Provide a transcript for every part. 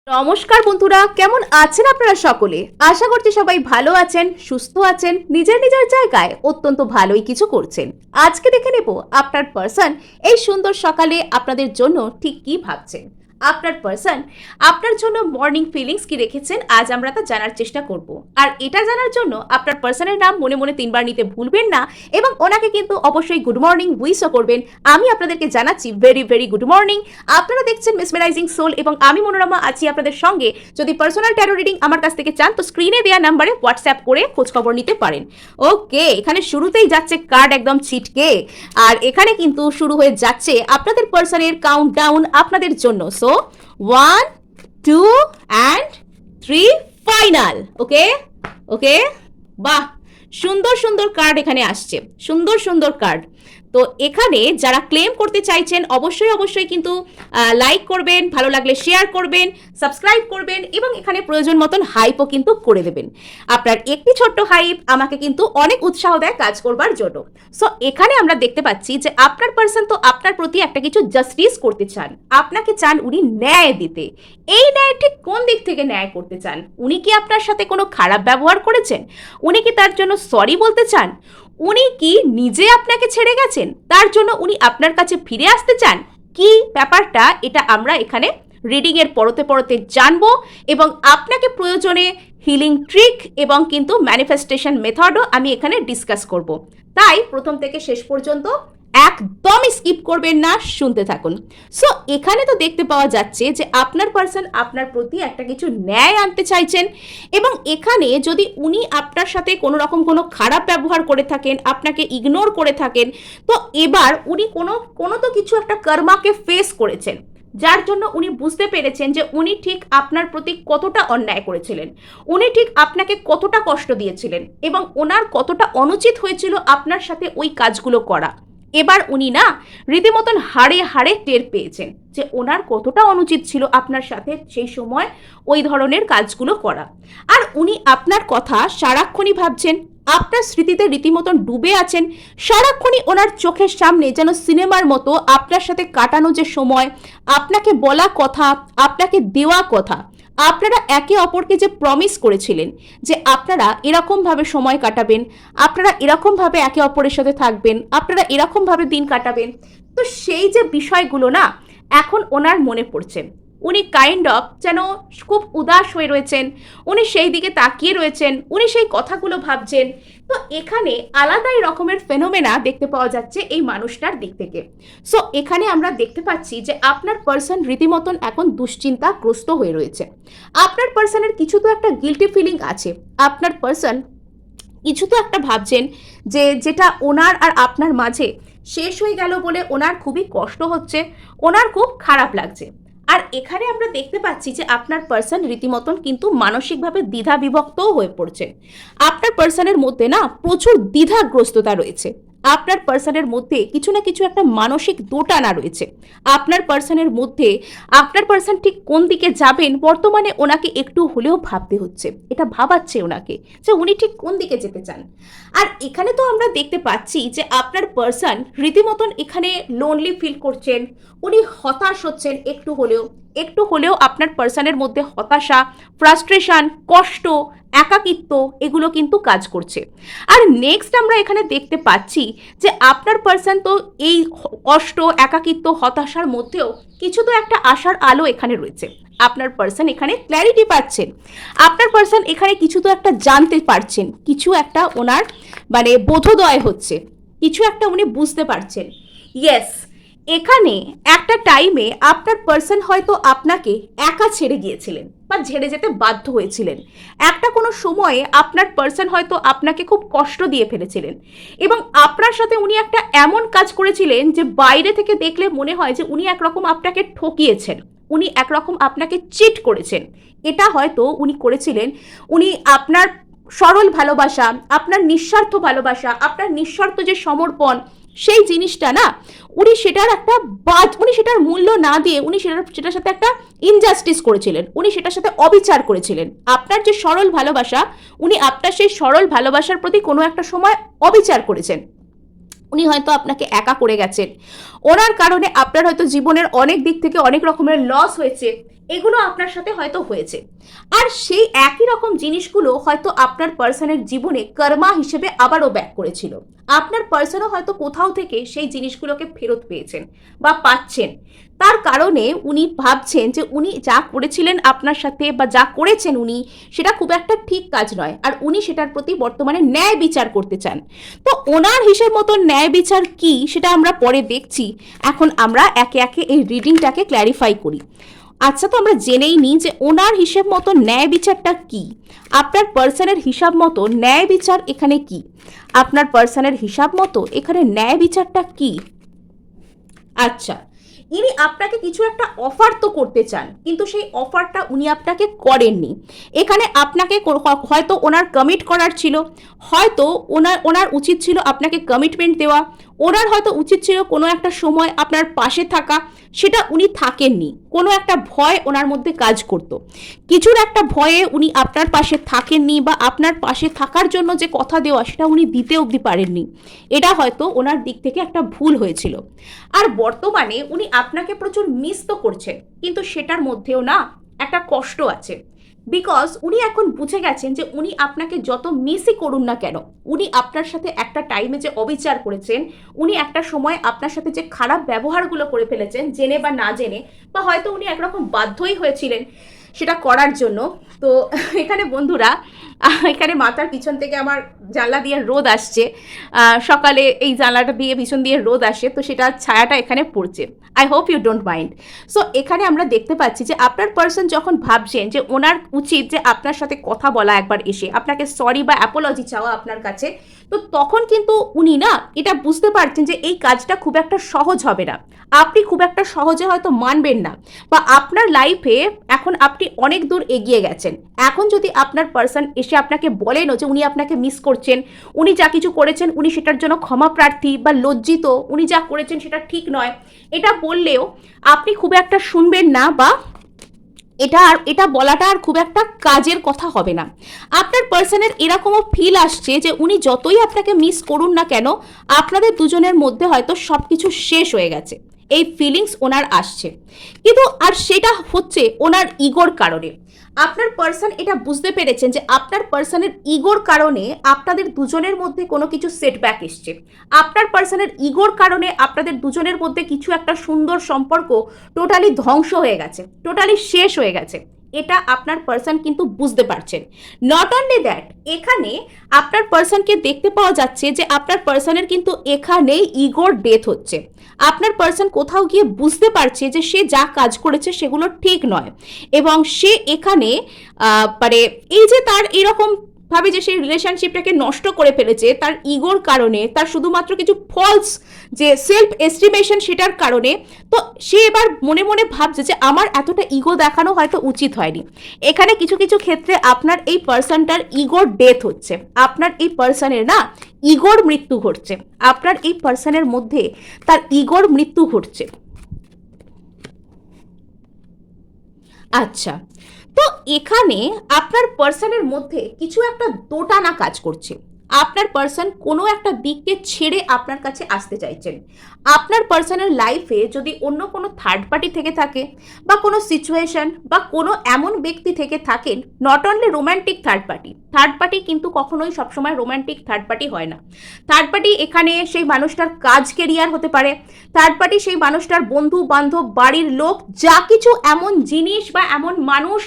নমস্কার বন্ধুরা, কেমন আছেন আপনারা সকলে? আশা করছি সবাই ভালো আছেন, সুস্থ আছেন, নিজের নিজের জায়গায় অত্যন্ত ভালোই কিছু করছেন। আজকে দেখে নেব আপনার পার্সন এই সুন্দর সকালে আপনাদের জন্য ঠিক কি ভাবছেন। আপনার পার্সন আপনার জন্য মর্নিং ফিলিংস কি রেখেছেন আজ আমরা তা জানার চেষ্টা করব। আর এটা জানার জন্য আপনার পার্সনের নাম মনে মনে 3বার নিতে ভুলবেন না এবং ওনাকে কিন্তু অবশ্যই গুড মর্নিং উইশও করবেন। আমি আপনাদেরকে জানাচ্ছি ভেরি ভেরি গুড মর্নিং। আপনারা দেখছেন মেসমেরাইজিং সোল এবং আমি মনোরমা আছি আপনাদের সঙ্গে। যদি পার্সোনাল ট্যারো রিডিং আমার কাছ থেকে চান তো স্ক্রিনে দেওয়া নাম্বারে হোয়াটসঅ্যাপ করে খোঁজখবর নিতে পারেন। ওকে, এখানে শুরুতেই যাচ্ছে কার্ড একদম ছিটকে, আর এখানে কিন্তু শুরু হয়ে যাচ্ছে আপনাদের পার্সনের কাউন্টডাউন আপনাদের জন্য। So 1 2 and 3 final. ওকে ওকে, বাহ, সুন্দর সুন্দর কার্ড এখানে আসছে, সুন্দর সুন্দর কার্ড। তো এখানে যারা ক্লেম করতে চাইছেন অবশ্যই কিন্তু লাইক করবেন, ভালো লাগলে শেয়ার করবেন, সাবস্ক্রাইব করবেন এবং এখানে প্রয়োজন মতন হাইপও কিন্তু করে দেবেন। আপনার একটি ছোট্ট হাইপ আমাকে কিন্তু অনেক উৎসাহ দেয় কাজ করবার জন্য। সো এখানে আমরা দেখতে পাচ্ছি যে আপনার পার্সন তো আপনার প্রতি একটা কিছু জাস্টিস করতে চান, আপনাকে চান উনি ন্যায় দিতে। এই ন্যায় ঠিক কোন দিক থেকে ন্যায় করতে চান? উনি কি আপনার সাথে কোনো খারাপ ব্যবহার করেছেন? উনি কি তার জন্য সরি বলতে চান? উনি কি নিজে আপনাকে ছেড়ে গেছেন, তার জন্য উনি আপনার কাছে ফিরে আসতে চান? কি ব্যাপারটা এটা আমরা এখানে রিডিং এর পরতে পরতে জানবো এবং আপনাকে প্রয়োজনে হিলিং ট্রিক এবং কিন্তু ম্যানিফেস্টেশন মেথডও আমি এখানে ডিসকাস করব। তাই প্রথম থেকে শেষ পর্যন্ত একদমই স্কিপ করবেন না, শুনতে থাকুন। সো এখানে তো দেখতে পাওয়া যাচ্ছে যে আপনার পার্সন আপনার প্রতি একটা কিছু ন্যায় আনতে চাইছেন এবং এখানে যদি উনি আপনার সাথে কোনো রকম কোনো খারাপ ব্যবহার করে থাকেন, আপনাকে ইগনোর করে থাকেন, তো এবার উনি কোনো তো কিছু একটা কর্মাকে ফেস করেছেন, যার জন্য উনি বুঝতে পেরেছেন যে উনি ঠিক আপনার প্রতি কতটা অন্যায় করেছিলেন, উনি ঠিক আপনাকে কতটা কষ্ট দিয়েছিলেন এবং ওনার কতটা অনুচিত হয়েছিল আপনার সাথে ওই কাজগুলো করা। এবার উনি না রীতিমতন হাড়ে হাড়ে টের পেয়েছেন যে ওনার কতটা অনুচিত ছিল আপনার সাথে সেই সময় ওই ধরনের কাজগুলো করা। আর উনি আপনার কথা সারাক্ষণই ভাবছেন, আপনার স্মৃতিতে রীতিমতন ডুবে আছেন। সারাক্ষণই ওনার চোখের সামনে যেন সিনেমার মতো আপনার সাথে কাটানো যে সময়, আপনাকে বলা কথা, আপনাকে দেওয়া কথা, আপনারা একে অপরকে যে প্রমিস করেছিলেন যে আপনারা এরকমভাবে সময় কাটাবেন, আপনারা এরকমভাবে একে অপরের সাথে থাকবেন, আপনারা এরকমভাবে দিন কাটাবেন, তো সেই যে বিষয়গুলো না এখন ওনার মনে পড়ছে। উনি কাইন্ড অফ যেন খুব উদাস হয়ে রয়েছেন, উনি সেই দিকে তাকিয়ে রয়েছেন, উনি সেই কথাগুলো ভাবছেন। তো এখানে আলাদাই রকমের ফেনোমেনা দেখতে পাওয়া যাচ্ছে এই মানুষটার দিক থেকে। সো এখানে আমরা দেখতে পাচ্ছি যে আপনার পার্সন রীতিমতন এখন দুশ্চিন্তাগ্রস্ত হয়ে রয়েছে। আপনার পার্সনের কিছু তো একটা গিল্টি ফিলিং আছে, আপনার পার্সন কিছু তো একটা ভাবছেন যে যেটা ওনার আর আপনার মাঝে শেষ হয়ে গেল বলে ওনার খুবই কষ্ট হচ্ছে, ওনার খুব খারাপ লাগছে। আর এখানে আমরা দেখতে পাচ্ছি যে আপনার পার্সন রীতিমতন কিন্তু মানসিকভাবে দ্বিধা বিভক্তও হয়ে পড়ছে। আপনার পার্সনের মধ্যে না প্রচুর দ্বিধাগ্রস্ততা রয়েছে, আপনার পার্সনের মধ্যে কিছু না কিছু একটা মানসিক দোটানা রয়েছে। আপনার পার্সনের মধ্যে আপনার পার্সন ঠিক কোন দিকে যাবেন বর্তমানে ওনাকে একটু হলেও ভাবতে হচ্ছে, এটা ভাবাচ্ছে ওনাকে যে উনি ঠিক কোন দিকে যেতে চান। আর এখানে তো আমরা দেখতে পাচ্ছি যে আপনার পার্সন রীতিমতন এখানে লোনলি ফিল করছেন, উনি হতাশ হচ্ছেন একটু হলেও আপনার পার্সনের মধ্যে হতাশা, ফ্রাস্ট্রেশন, কষ্ট, একাকিত্ব এগুলো কিন্তু কাজ করছে। আর নেক্সট আমরা এখানে দেখতে পাচ্ছি যে আপনার পার্সন তো এই কষ্ট, একাকিত্ব, হতাশার মধ্যেও কিছু তো একটা আশার আলো এখানে রয়েছে। আপনার পার্সন এখানে ক্ল্যারিটি পাচ্ছেন, আপনার পার্সন এখানে কিছু তো একটা জানতে পারছেন, কিছু একটা ওনার মানে বোধোদয় হচ্ছে, কিছু একটা উনি বুঝতে পারছেন। ইয়েস, এখানে একটা টাইমে আপনার পার্সন হয়তো আপনাকে একা ছেড়ে গিয়েছিলেন বা ছেড়ে যেতে বাধ্য হয়েছিলেন। একটা কোনো সময়ে আপনার পার্সন হয়তো আপনাকে খুব কষ্ট দিয়ে ফেলেছিলেন এবং আপনার সাথে উনি একটা এমন কাজ করেছিলেন যে বাইরে থেকে দেখলে মনে হয় যে উনি একরকম আপনাকে ঠকিয়েছেন, উনি একরকম আপনাকে চিট করেছেন। এটা হয়তো উনি করেছিলেন, উনি আপনার সরল ভালোবাসা, আপনার নিঃস্বার্থ ভালোবাসা, আপনার নিঃস্বার্থ যে সমর্পণ, সেই জিনিসটা না উনি সেটার মূল্য না দিয়ে উনি সেটার সাথে একটা ইনজাস্টিস করেছিলেন, উনি সেটার সাথে অবিচার করেছিলেন। আপনার যে সরল ভালোবাসা, উনি আপনার সেই সরল ভালোবাসার প্রতি কোনো একটা সময় অবিচার করেছেন। উনি হয়তো আপনাকে একা করে গেছেন, ওনার কারণে আপনার হয়তো জীবনের অনেক দিক থেকে অনেক রকমের লস হয়েছে এগুলো আপনার সাথে হয়তো হয়েছে। আর সেই একই রকম জিনিসগুলো হয়তো আপনার পার্সনের জীবনে কর্মা হিসেবে আবারও ব্যাক করেছিল। আপনার পার্সনও হয়তো কোথাও থেকে সেই জিনিসগুলোকে ফেরত পেয়েছেন বা পাচ্ছেন। তার কারণে উনি ভাবছেন যে উনি যা করেছিলেন আপনার সাথে বা যা করেছেন উনি, সেটা খুব একটা ঠিক কাজ নয়, আর উনি সেটার প্রতি বর্তমানে ন্যায় বিচার করতে চান। তো ওনার হিসেব মতো ন্যায় বিচার কি সেটা আমরা পরে দেখছি। এখন আমরা একে একে এই রিডিংটাকে ক্ল্যারিফাই করি। আচ্ছা, তো আমরা জেনেই নিই যে ওনার হিসেব মতো ন্যায় বিচারটা কি। আপনার পার্সনের হিসাব মতো ন্যায় বিচার এখানে কি? আপনার পার্সনের হিসাব মতো এখানে ন্যায় বিচারটা কি? আচ্ছা, ইনি আপনাকে কিছু একটা অফার তো করতে চান, কিন্তু সেই অফারটা উনি আপনাকে করেননি। এখানে আপনাকে হয়তো ওনার কমিট করার ছিল, হয়তো ওনার উচিত ছিল আপনাকে কমিটমেন্ট দেওয়া, ওনার হয়তো উচিত ছিল কোনো একটা সময় আপনার পাশে থাকা, সেটা উনি থাকেননি। কোনো একটা ভয় ওনার মধ্যে কাজ করত, কিছুর একটা ভয়ে উনি আপনার পাশে থাকেননি, বা আপনার পাশে থাকার জন্য যে কথা দেওয়া সেটা উনি দিতে অবধি পারেননি। এটা হয়তো ওনার দিক থেকে একটা ভুল হয়েছিল। আর বর্তমানে উনি আপনাকে প্রচুর মিস তো করছেন, কিন্তু সেটার মধ্যেও না একটা কষ্ট আছে। বিকজ উনি এখন বুঝে গেছেন যে উনি আপনাকে যত মিসই করুন না কেন, উনি আপনার সাথে একটা টাইমে যে অবিচার করেছেন, উনি একটা সময় আপনার সাথে যে খারাপ ব্যবহারগুলো করে ফেলেছেন জেনে বা না জেনে, বা হয়তো উনি একরকম বাধ্যই হয়েছিলেন সেটা করার জন্য। তো এখানে বন্ধুরা, এখানে মাথার পিছন থেকে আমার জানলা দিয়ে রোদ আসছে। সকালে এই জানলাটা দিয়ে পিছন দিয়ে রোদ আসে, তো সেটা ছায়াটা এখানে পড়ছে। I hope you don't mind. So এখানে আমরা দেখতে পাচ্ছি যে আপনার পার্সন যখন ভাবছেন যে ওনার উচিত যে আপনার সাথে কথা বলা, একবার এসে আপনাকে সরি বা অ্যাপোলজি চাওয়া আপনার কাছে, তো তখন কিন্তু উনি না এটা বুঝতে পারছেন যে এই কাজটা খুব একটা সহজ হবে না, আপনি খুব একটা সহজে হয়তো মানবেন না, বা আপনার লাইফে এখন আপনি অনেক দূর এগিয়ে গেছেন। এখন যদি আপনার পার্সন এসে আপনাকে বলেনও যে উনি আপনাকে মিস করছেন, উনি যা কিছু করেছেন উনি সেটার জন্য ক্ষমা প্রার্থী বা লজ্জিত, উনি যা করেছেন সেটা ঠিক নয়, এটা বললেও আপনি খুব একটা শুনবেন না, বা এটা বলাটা আর খুব একটা কাজের কথা হবে না। আপনার পার্সনের এরকমও ফিল আসছে যে উনি যতই আপনাকে মিস করুন না কেন, আপনাদের দুজনের মধ্যে হয়তো সব কিছু শেষ হয়ে গেছে, এই ফিলিংস ওনার আসছে। কিন্তু আর সেটা হচ্ছে ওনার ইগোর কারণে। আপনার পার্সন এটা বুঝতে পেরেছেন যে আপনার পার্সনের ইগোর কারণে আপনাদের দুজনের মধ্যে কোনো কিছু সেটব্যাক এসছে। আপনার পার্সনের ইগোর কারণে আপনাদের দুজনের মধ্যে কিছু একটা সুন্দর সম্পর্ক টোটালি ধ্বংস হয়ে গেছে, টোটালি শেষ হয়ে গেছে। এটা আপনার পার্সন কিন্তু বুঝতে পারছেন। নট অনলি দ্যাট, এখানে আপনার পার্সনকে দেখতে পাওয়া যাচ্ছে যে আপনার পার্সনের কিন্তু এখানেই ইগোর ডেথ হচ্ছে। আপনার পার্সন কোথাও গিয়ে বুঝতে পারছে যে সে যা কাজ করেছে সেগুলো ঠিক নয়, এবং সে এখানে মানে এই যে তার এরকম ভাবে যে সেই রিলেশনশিপটাকে নষ্ট করে ফেলেছে তার ইগোর কারণে, তার শুধুমাত্র কিছু ফলস যে সেলফ এস্টিমেশন সেটার কারণে, তো সে এবার মনে মনে ভাবছে যে আমার এতটা ইগো দেখানো হয়তো উচিত হয়নি। এখানে কিছু কিছু ক্ষেত্রে আপনার এই পার্সনটার ইগোর ডেথ হচ্ছে, আপনার এই পার্সনের না ইগোর মৃত্যু ঘটছে, আপনার এই পার্সনের মধ্যে তার ইগোর মৃত্যু ঘটছে। আচ্ছা, তো এখানে আপনার পার্সনের মধ্যে কিছু একটা দোটানা কাজ করছে। আপনার পার্সন কোনো একটা দিককে ছেড়ে আপনার কাছে আসতে চাইছেন। আপনার পার্সনের লাইফে যদি অন্য কোনো থার্ড পার্টি থেকে থাকে, বা কোনো সিচুয়েশন বা কোনো এমন ব্যক্তি থেকে থাকেন, not only romantic third party কিন্তু কখনোই সবসময় রোম্যান্টিক থার্ড পার্টি হয় না। থার্ড পার্টি এখানে সেই মানুষটার কাজ কেরিয়ার হতে পারে, থার্ড পার্টি সেই মানুষটার বন্ধু বান্ধব বাড়ির লোক, যা কিছু এমন জিনিস বা এমন মানুষ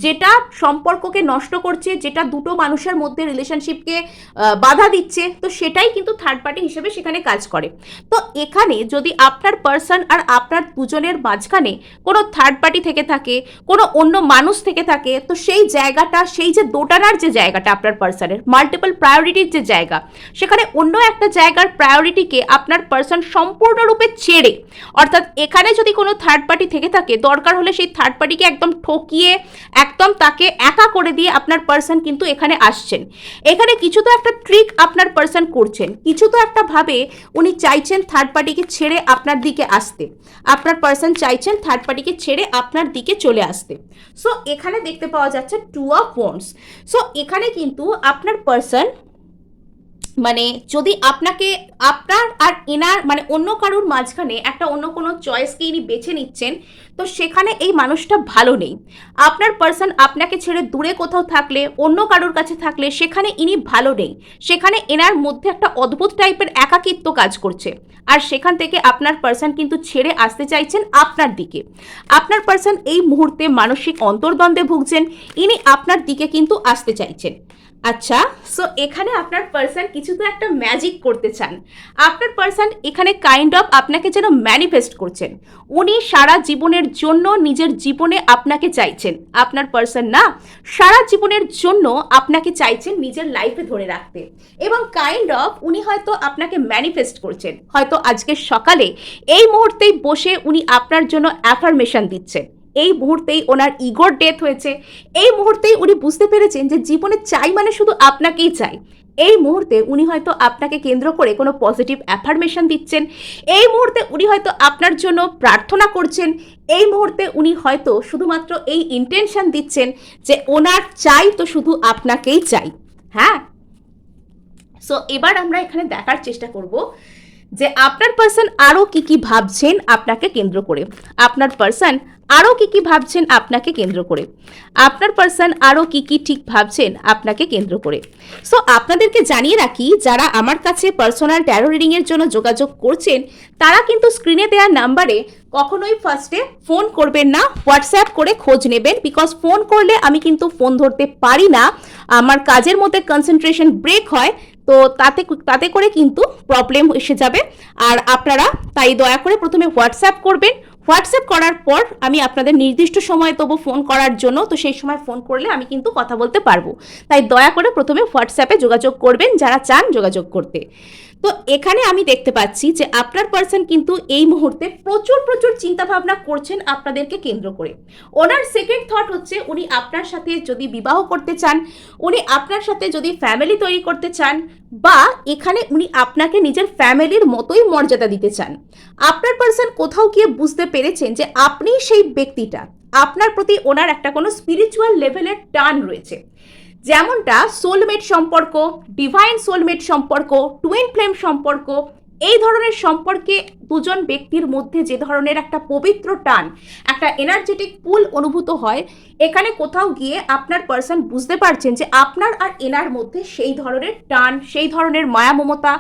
যেটা সম্পর্ককে নষ্ট করছে, যেটা দুটো মানুষের মধ্যে রিলেশনশিপকে বাধা দিচ্ছে, তো সেটাই কিন্তু থার্ড পার্টি হিসেবে সেখানে কাজ করে। তো এখানে যদি আপনার পার্সন আর আপনার দুজনের মাঝখানে কোনো থার্ড পার্টি থেকে থাকে, কোনো অন্য মানুষ থেকে থাকে, তো সেই জায়গাটা, সেই যে দোটানার যে জায়গাটা আপনার পার্সনের মাল্টিপল প্রায়োরিটির যে জায়গা, সেখানে অন্য একটা জায়গার প্রায়োরিটিকে আপনার পার্সন সম্পূর্ণরূপে ছেড়ে, অর্থাৎ এখানে যদি কোনো থার্ড পার্টি থেকে থাকে, দরকার হলে সেই থার্ড পার্টিকে একদম ঠকিয়ে একদম তাকে একা করে দিয়ে আপনার পার্সন কিন্তু এখানে আসছেন। এখানে কিছু তো একটা ট্রিক আপনার পার্সন করছেন, কিছু তো একটা ভাবে উনি চাইছেন থার্ড পার্টিকে ছেড়ে আপনার দিকে আসতে, আপনার পার্সন চাইছেন থার্ড পার্টিকে ছেড়ে আপনার দিকে চলে আসতে। সো এখানে দেখতে পাওয়া যাচ্ছে 2 of Wands। সো এখানে কিন্তু আপনার পার্সন মানে যদি আপনাকে আপনার আর এনার মানে অন্য কারোর মাঝখানে একটা অন্য কোনো চয়েসকে ইনি বেছে নিচ্ছেন, তো সেখানে এই মানুষটা ভালো নেই। আপনার পার্সন আপনাকে ছেড়ে দূরে কোথাও থাকলে, অন্য কারোর কাছে থাকলে, সেখানে ইনি ভালো নেই। সেখানে এনার মধ্যে একটা অদ্ভুত টাইপের একাকিত্ব কাজ করছে। আর সেখান থেকে আপনার পার্সন কিন্তু ছেড়ে আসতে চাইছেন আপনার দিকে। আপনার পার্সন এই মুহূর্তে মানসিক অন্তর্দ্বন্দ্বে ভুগছেন, ইনি আপনার দিকে কিন্তু আসতে চাইছেন। আচ্ছা, সো এখানে আপনার পার্সন কিছু তো একটা ম্যাজিক করতে চান। আপনার পার্সন এখানে কাইন্ড অফ আপনাকে যেন ম্যানিফেস্ট করছেন। উনি সারা জীবনের জন্য নিজের জীবনে আপনাকে চাইছেন। আপনার পার্সন না, সারা জীবনের জন্য আপনাকে চাইছেন নিজের লাইফে ধরে রাখতে। এবং কাইন্ড অফ উনি হয়তো আপনাকে ম্যানিফেস্ট করছেন। হয়তো আজকের সকালে এই মুহূর্তেই বসে উনি আপনার জন্য অ্যাফার্মেশন দিচ্ছেন। এই মুহূর্তেই ওনার ইগোর ডেথ হয়েছে। এই মুহূর্তেই উনি বুঝতে পেরেছেন যে জীবনে চাই মানে শুধু আপনাকেই চাই। এই মুহূর্তে উনি হয়তো আপনাকে কেন্দ্র করে কোনো পজিটিভ অ্যাফার্মেশন দিচ্ছেন। এই মুহূর্তে উনি হয়তো আপনার জন্য প্রার্থনা করছেন। এই মুহূর্তে উনি হয়তো শুধুমাত্র এই ইন্টেনশন দিচ্ছেন যে ওনার চাই তো শুধু আপনাকেই চাই। হ্যাঁ, সো এবার আমরা এখানে দেখার চেষ্টা করব যে আপনার পার্সন আরও কি ভাবছেন আপনাকে কেন্দ্র করে। আপনার পার্সন আরও কি ভাবছেন আপনাকে কেন্দ্র করে। আপনার পার্সন আরও কি ঠিক ভাবছেন আপনাকে কেন্দ্র করে। সো আপনাদেরকে জানিয়ে রাখি, যারা আমার কাছে পার্সোনাল ট্যারো রিডিংয়ের জন্য যোগাযোগ করছেন, তারা কিন্তু স্ক্রিনে দেওয়া নাম্বারে কখনোই ফার্স্টে ফোন করবেন না, হোয়াটসঅ্যাপ করে খোঁজ নেবেন। বিকজ ফোন করলে আমি কিন্তু ফোন ধরতে পারি না, আমার কাজের মধ্যে কনসেন্ট্রেশন ব্রেক হয়, তো তাতে করে কিন্তু প্রবলেম এসে যাবে। আর আপনারা তাই দয়া করে প্রথমে হোয়াটসঅ্যাপ করবেন। হোয়াটসঅ্যাপ করার পর আমি আপনাদের নির্দিষ্ট সময় দেবো ফোন করার জন্য, তো সেই সময় ফোন করলে আমি কিন্তু কথা বলতে পারবো। তাই দয়া করে প্রথমে হোয়াটসঅ্যাপে যোগাযোগ করবেন যারা চান যোগাযোগ করতে। তো এখানে আমি দেখতে পাচ্ছি যে আপনার পার্সন কিন্তু এই মুহূর্তে প্রচুর চিন্তা ভাবনা করছেন আপনাদেরকে কেন্দ্র করে। ওনার সেকেন্ড থট হচ্ছে উনি আপনার সাথে যদি বিবাহ করতে চান, উনি আপনার সাথে যদি ফ্যামিলি তৈরি করতে চান, বা এখানে উনি আপনাকে নিজের ফ্যামিলির মতোই মর্যাদা দিতে চান। আপনার পার্সন কোথাও গিয়ে বুঝতে পেরেছেন যে আপনি সেই ব্যক্তিটা, আপনার প্রতি ওনার একটা কোনো স্পিরিচুয়াল লেভেলের টান রয়েছে। যেমনটা সোলমেট সম্পর্ক, ডিভাইন সোলমেট সম্পর্ক, টুইন ফ্লেম সম্পর্ক, এই ধরনের সম্পর্কে দুজন ব্যক্তির মধ্যে যে ধরনের একটা পবিত্র টান, একটা এনার্জেটিক পুল অনুভূত হয়, এখানে কোথাও গিয়ে আপনার পার্সন বুঝতে পারছেন যে আপনার আর এনার মধ্যে সেই ধরনের টান, সেই ধরনের মায়া মমতা,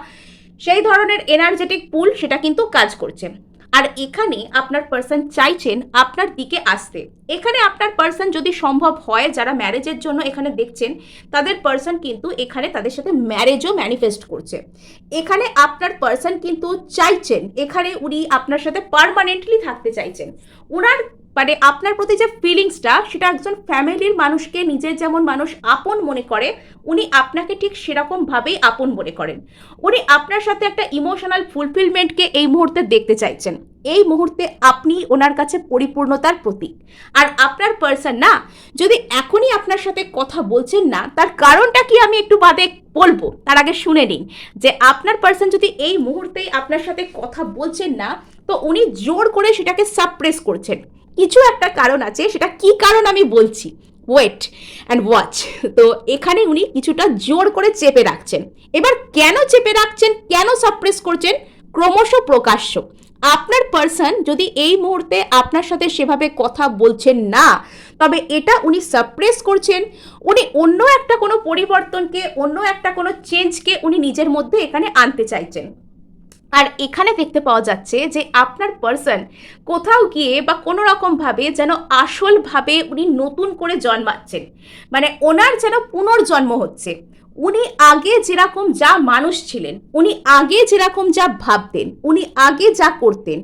সেই ধরনের এনার্জেটিক পুল সেটা কিন্তু কাজ করছে। আর এখানে আপনার পার্সন চাইছেন আপনার দিকে আসতে। এখানে আপনার পার্সন যদি সম্ভব হয়, যারা ম্যারেজের জন্য এখানে দেখছেন, তাদের পার্সন কিন্তু এখানে তাদের সাথে ম্যারেজও ম্যানিফেস্ট করছে। এখানে আপনার পার্সন কিন্তু চাইছেন, এখানে উনি আপনার সাথে পার্মানেন্টলি থাকতে চাইছেন। ওনার মানে আপনার প্রতি যে ফিলিংসটা, সেটা একজন ফ্যামিলির মানুষকে নিজের যেমন মানুষ আপন মনে করে, উনি আপনাকে ঠিক সেরকমভাবেই আপন মনে করেন। উনি আপনার সাথে একটা ইমোশনাল ফুলফিলমেন্টকে এই মুহূর্তে দেখতে চাইছেন। এই মুহূর্তে আপনি ওনার কাছে পরিপূর্ণতার প্রতীক। আর আপনার পার্সন না, যদি এখনই আপনার সাথে কথা বলছেন না, তার কারণটা কি আমি একটু বাদে বলবো, তার আগে শুনে নিন যে আপনার পার্সন যদি এই মুহূর্তেই আপনার সাথে কথা বলছেন না, তো উনি জোর করে সেটাকে সাপ্রেস করছেন। কিছু একটা কারণ আছে, সেটা কি কারণ আমি বলছি, ওয়েট অ্যান্ড ওয়াচ। তো এখানে উনি কিছুটা জোর করে চেপে রাখছেন। এবার কেন চেপে রাখছেন, কেন সাপ্রেস করছেন, ক্রমশ প্রকাশ্য। আপনার পার্সন যদি এই মুহূর্তে আপনার সাথে সেভাবে কথা বলছেন না, তবে এটা উনি সাপ্রেস করছেন। উনি অন্য একটা কোনো পরিবর্তনকে, অন্য একটা কোনো চেঞ্জকে উনি নিজের মধ্যে এখানে আনতে চাইছেন। আর এখানে দেখতে পাওয়া যাচ্ছে যে আপনার পার্সন কোথাও গিয়ে বা কোনো রকমভাবে যেন আসলভাবে উনি নতুন করে জন্মাচ্ছেন, মানে ওনার যেন পুনর্জন্ম হচ্ছে। উনি আগে যেরকম যা মানুষ ছিলেন, উনি আগে যেরকম যা ভাবতেন, উনি আগে যা করতেন,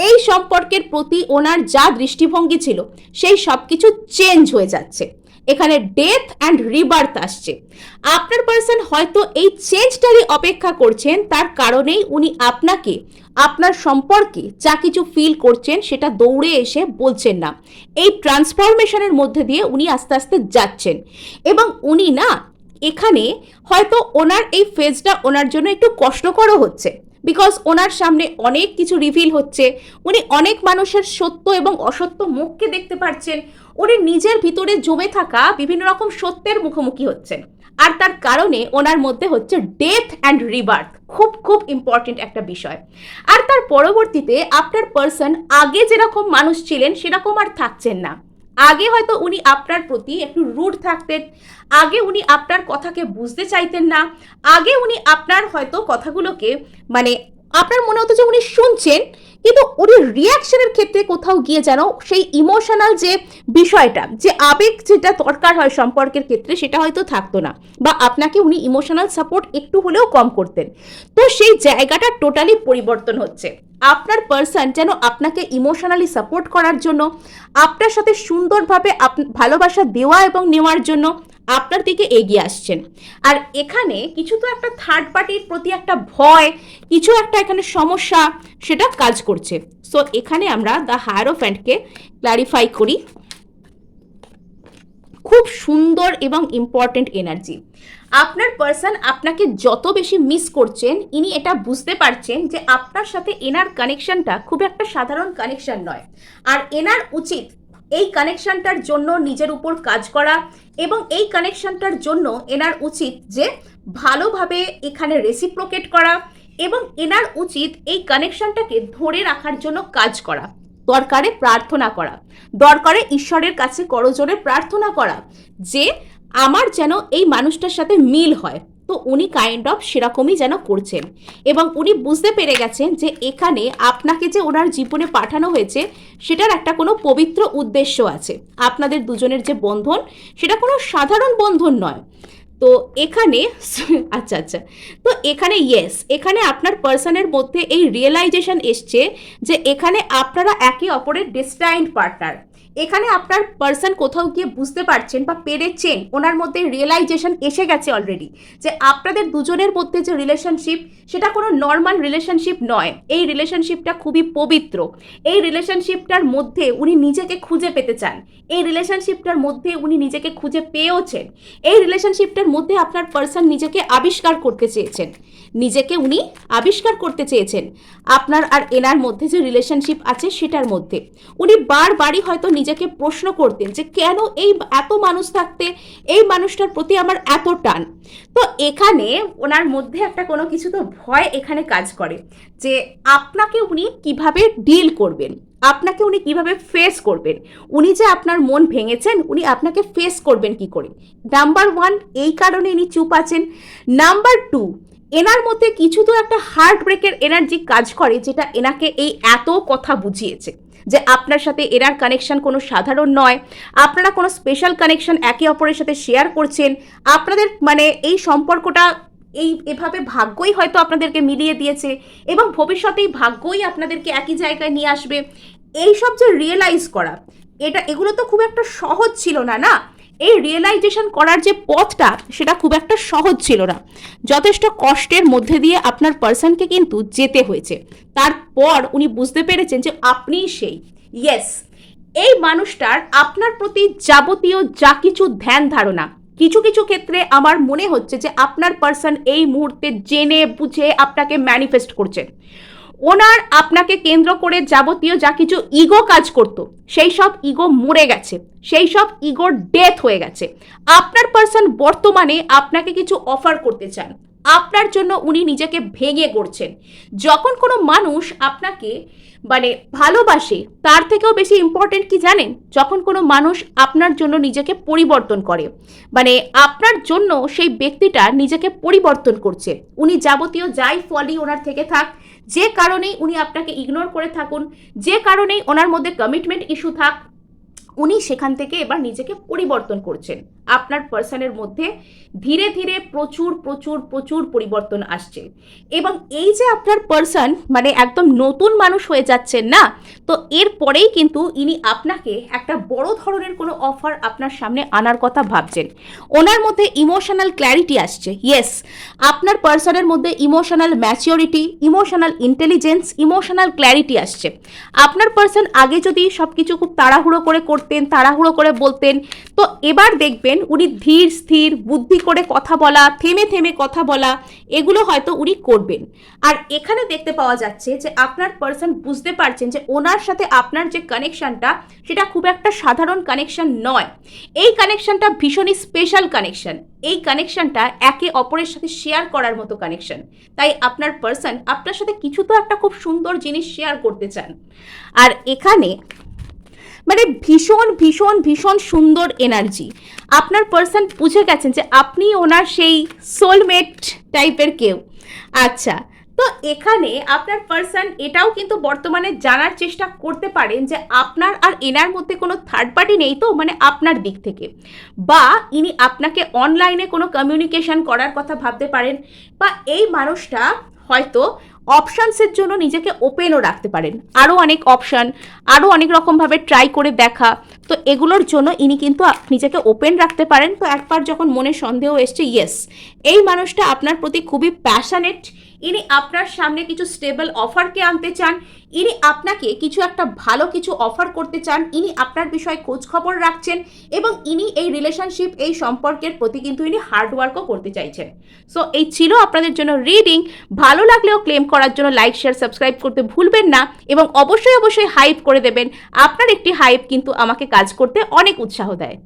এই সম্পর্কের প্রতি ওনার যা দৃষ্টিভঙ্গি ছিল, সেই সব কিছু চেঞ্জ হয়ে যাচ্ছে। এখানে ডেথ অ্যান্ড রিবার্থ আসছে। আপনার পার্সন হয়তো এই চেঞ্জটারই অপেক্ষা করছেন, তার কারণেই উনি আপনাকে, আপনার সম্পর্কে যা কিছু ফিল করছেন সেটা দৌড়ে এসে বলছেন না। এই ট্রান্সফরমেশনের মধ্যে দিয়ে উনি আস্তে আস্তে যাচ্ছেন। এবং উনি না, এখানে হয়তো ওনার এই ফেজটা ওনার জন্য একটু কষ্টকরও হচ্ছে, বিকজ ওনার সামনে অনেক কিছু রিভিল হচ্ছে। উনি অনেক মানুষের সত্য এবং অসত্য মুখকে দেখতে পাচ্ছেন। উনি নিজের ভিতরে জমে থাকা বিভিন্ন রকম সত্যের মুখোমুখি হচ্ছেন। আর তার কারণে ওনার মধ্যে হচ্ছে ডেথ অ্যান্ড রিবার্থ, খুব খুব ইম্পর্টেন্ট একটা বিষয়। আর তার পরবর্তীতে আপনার পার্সন আগে যেরকম মানুষ ছিলেন সেরকম আর থাকছেন না। আগে হয়তো উনি আপনার প্রতি একটু রুড থাকতেন, আগে উনি আপনার কথাকে বুঝতে চাইতেন না, আগে উনি আপনার হয়তো কথাগুলোকে মানে আপনার মনে হতো যে উনি শুনছেন, কিন্তু উনি রিয়াকশনের ক্ষেত্রে কোথাও গিয়ে যেন সেই ইমোশনাল যে বিষয়টা, যে আবেগ যেটা দরকার হয় সম্পর্কের ক্ষেত্রে, সেটা হয়তো থাকতো না, বা আপনাকে উনি ইমোশনাল সাপোর্ট একটু হলেও কম করতেন। তো সেই জায়গাটা টোটালি পরিবর্তন হচ্ছে। আপনার পার্সন যেন আপনাকে ইমোশনালি সাপোর্ট করার জন্য, আপনার সাথে সুন্দরভাবে ভালোবাসা দেওয়া এবং নেওয়ার জন্য আপনার দিকে এগিয়ে আসছেন। আর এখানে কিছু তো একটা থার্ড পার্টির প্রতি একটা ভয়, কিছু একটা এখানে সমস্যা সেটা কাজ করছে। সো এখানে আমরা দ্য হায়ারোফ্যান্টকে ক্লারিফাই করি। খুব সুন্দর এবং ইম্পর্টেন্ট এনার্জি। আপনার পার্সন আপনাকে যত বেশি মিস করছেন, ইনি এটা বুঝতে পারছেন যে আপনার সাথে এনার কানেকশনটা খুব একটা সাধারণ কানেকশন নয়। আর এনার উচিত এই কানেকশনটার জন্য নিজের উপর কাজ করা, এবং এই কানেকশনটার জন্য এনার উচিত যে ভালোভাবে এখানে রেসিপ্রোকেট করা, এবং এনার উচিত এই কানেকশনটাকে ধরে রাখার জন্য কাজ করা, দরকারে প্রার্থনা করা, দরকারে ঈশ্বরের কাছে করজোরে প্রার্থনা করা যে আমার যেন এই মানুষটার সাথে মিল হয়। তো উনি কাইন্ড অফ সেরকমই যেন করছেন, এবং উনি বুঝতে পেরে গেছেন যে এখানে আপনাকে যে ওনার জীবনে পাঠানো হয়েছে সেটার একটা কোনো পবিত্র উদ্দেশ্য আছে। আপনাদের দুজনের যে বন্ধন সেটা কোনো সাধারণ বন্ধন নয়। তো এখানে আচ্ছা, তো এখানে ইয়েস, এখানে আপনার পার্সনের মধ্যে এই রিয়েলাইজেশন এসছে যে এখানে আপনারা একে অপরের ডেস্টাইন্ড পার্টনার। এখানে আপনার পার্সন কোথাও গিয়ে বুঝতে পারছেন বা পেরেছেন, ওনার মধ্যে রিয়েলাইজেশন এসে গেছে অলরেডি যে আপনাদের দুজনের মধ্যে যে রিলেশনশিপ সেটা কোনো নর্মাল রিলেশনশিপ নয়। এই রিলেশনশিপটা খুবই পবিত্র। এই রিলেশনশিপটার মধ্যে উনি নিজেকে খুঁজে পেতে চান, এই রিলেশনশিপটার মধ্যে উনি নিজেকে খুঁজে পেয়েওছেন, এই রিলেশনশিপটার মধ্যে আপনার পার্সন নিজেকে আবিষ্কার করতে চেয়েছেন, নিজেকে উনি আবিষ্কার করতে চেয়েছেন। আপনার আর এনার মধ্যে যে রিলেশনশিপ আছে সেটার মধ্যে উনি বারবারই হয়তো নিজেকে প্রশ্ন করতেন যে কেন এই এত মানুষ থাকতে এই মানুষটার প্রতি আমার এত টান। তো এখানে ওনার মধ্যে একটা কোনো কিছু তো ভয় এখানে কাজ করে যে আপনাকে উনি কিভাবে ডিল করবেন, আপনাকে উনি কিভাবে ফেস করবেন, উনি যে আপনার মন ভেঙেছেন উনি আপনাকে ফেস করবেন কি করে। নাম্বার 1 এই কারণে ইনি চুপ আছেন। নাম্বার 2 এনার মধ্যে কিছু তো একটা হার্ট ব্রেকের এনার্জি কাজ করে যেটা এনাকে এই এত কথা বুঝিয়েছে যে আপনার সাথে এনার কানেকশন কোনো সাধারণ নয়, আপনারা কোনো স্পেশাল কানেকশন একে অপরের সাথে শেয়ার করছেন, আপনাদের মানে এই সম্পর্কটা এভাবে ভাগ্যই হয়তো আপনাদেরকে মিলিয়ে দিয়েছে, এবং ভবিষ্যতেই ভাগ্যই আপনাদেরকে একই জায়গায় নিয়ে আসবে। এইসব যে রিয়েলাইজ করা, এগুলো তো খুব একটা সহজ ছিল না। এই রিয়েলাইজেশন করার যে পথটা সেটা খুব একটা সহজ ছিল না, যথেষ্ট কষ্টের মধ্যে দিয়ে আপনার পার্সনকে কিন্তু যেতে হয়েছে। তারপর উনি বুঝতে পেরেছেন যে আপনিই সেই। ইয়েস, এই মানুষটার আপনার প্রতি যাবতীয় যা কিছু ধ্যান ধারণা, কিছু কিছু ক্ষেত্রে আমার মনে হচ্ছে যে আপনার পার্সন এই মুহূর্তে জেনে বুঝে আপনাকে ম্যানিফেস্ট করছেন। ওনার আপনাকে কেন্দ্র করে যাবতীয় যা কিছু ইগো কাজ করত সেই সব ইগো মরে গেছে, সেই সব ইগোর ডেথ হয়ে গেছে। আপনার পার্সন বর্তমানে আপনাকে কিছু অফার করতে চান, আপনার জন্য উনি নিজেকে ভেঙে করছেন। যখন কোনো মানুষ আপনাকে মানে ভালোবাসে, তার থেকেও বেশি ইম্পর্টেন্ট কি জানেন, যখন কোনো মানুষ আপনার জন্য নিজেকে পরিবর্তন করে, মানে আপনার জন্য সেই ব্যক্তিটা নিজেকে পরিবর্তন করছে। উনি যাবতীয় যাই ফলই ওনার থেকে থাক, যে কারণেই উনি আপনাকে ইগনোর করে থাকুন, যে কারণেই ওনার মধ্যে কমিটমেন্ট ইস্যু থাক, উনি সেখান থেকে এবার নিজেকে পরিবর্তন করছেন। আপনার পার্সনের মধ্যে ধীরে ধীরে প্রচুর প্রচুর প্রচুর পরিবর্তন আসছে, এবং এই যে আপনার পার্সন মানে একদম নতুন মানুষ হয়ে যাচ্ছেন না, তো এরপরেই কিন্তু ইনি আপনাকে একটা বড় ধরনের কোনো অফার আপনার সামনে আনার কথা ভাবছেন। ওনার মধ্যে ইমোশনাল ক্ল্যারিটি আসছে। ইয়েস, আপনার পার্সনের মধ্যে emotional maturity, emotional intelligence, emotional clarity আসছে। আপনার পার্সন আগে যদি সব কিছু খুব তাড়াহুড়ো করে করতেন, তাড়াহুড়ো করে বলতেন। তো এবার দেখবেন উনি ধীর স্থির বুদ্ধি করে কথা বলা, থেমে থেমে কথা বলা, এগুলো হয়তো উনি করবেন। আর এখানে দেখতে পাওয়া যাচ্ছে যে আপনার পার্সন বুঝতে পারছেন যে ওনার সাথে আপনার যে কানেকশনটা সেটা খুব একটা সাধারণ কানেকশন নয়। এই কানেকশনটা ভীষণই স্পেশাল কানেকশন। এই কানেকশনটা একে অপরের সাথে শেয়ার করার মতো কানেকশন। তাই আপনার পার্সন আপনার সাথে কিছু তো একটা খুব সুন্দর জিনিস শেয়ার করতে চান। আর এখানে মানে ভীষণ ভীষণ ভীষণ সুন্দর এনার্জি। আপনার পার্সন বুঝে গেছেন যে আপনি ওনার সেই সোলমেট টাইপের কেউ। আচ্ছা, তো এখানে আপনার পার্সন এটাও কিন্তু বর্তমানে জানার চেষ্টা করতে পারেন যে আপনার আর এনার মধ্যে কোনো থার্ড পার্টি নেই তো, মানে আপনার দিক থেকে, বা ইনি আপনাকে অনলাইনে কোনো কমিউনিকেশন করার কথা ভাবতে পারেন, বা এই মানুষটা হয়তো অপশানসের জন্য নিজেকে ওপেনও রাখতে পারেন। আরও অনেক অপশান, আরও অনেক রকমভাবে ট্রাই করে দেখা, তো এগুলোর জন্য ইনি কিন্তু নিজেকে ওপেন রাখতে পারেন। তো একবার যখন মনে সন্দেহ এসছে, ইয়েস এই মানুষটা আপনার প্রতি খুবই প্যাশনেট, ইনি আপনার সামনে কিছু স্টেবল অফারকে আনতে চান, ইনি আপনাকে কিছু একটা ভালো কিছু অফার করতে চান, ইনি আপনার বিষয়ে খোঁজ খবর রাখছেন, এবং ইনি এই রিলেশনশিপ, এই সম্পর্কের প্রতি কিন্তু ইনি হার্ডওয়ার্কও করতে চাইছেন। সো এই ছিল আপনাদের জন্য রিডিং। ভালো লাগলেও ক্লেম করার জন্য লাইক, শেয়ার, সাবস্ক্রাইব করতে ভুলবেন না, এবং অবশ্যই অবশ্যই হাইপ করে দেবেন। আপনার একটি হাইপ কিন্তু আমাকে কাজ করতে অনেক উৎসাহ দেয়।